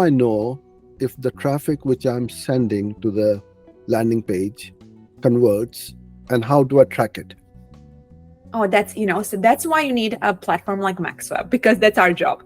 I know if the traffic which I'm sending to the landing page converts, and how do I track it? Oh, so that's why you need a platform like MaxWeb, because that's our job.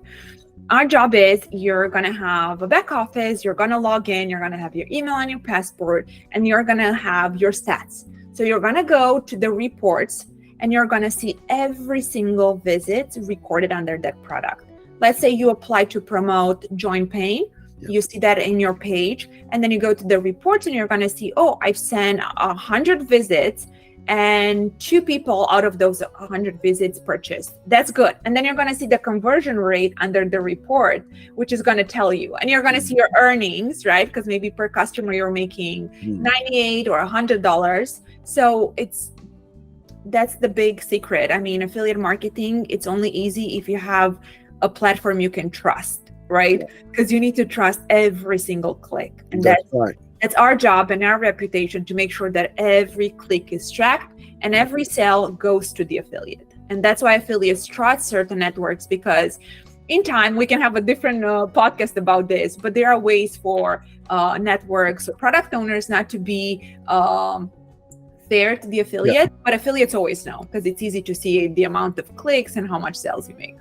Our job is you're going to have a back office, you're going to log in, you're going to have your email and your passport, and you're going to have your stats. So you're going to go to the reports and you're going to see every single visit recorded under that product. Let's say you apply to promote joint pain. Yeah. You see that in your page, and then you go to the reports and you're going to see, oh, I've sent 100 visits and 2 people out of those 100 visits purchased. That's good. And then you're going to see the conversion rate under the report, which is going to tell you. And you're going to see your earnings, right? Because maybe per customer you're making $98 or $100. So that's the big secret. I mean, affiliate marketing, it's only easy if you have a platform you can trust, right? Because you need to trust every single click. And that's right. It's our job and our reputation to make sure that every click is tracked and every sale goes to the affiliate. And that's why affiliates trust certain networks, because in time we can have a different podcast about this, but there are ways for networks or product owners not to be fair to the affiliate, but affiliates always know because it's easy to see the amount of clicks and how much sales you make.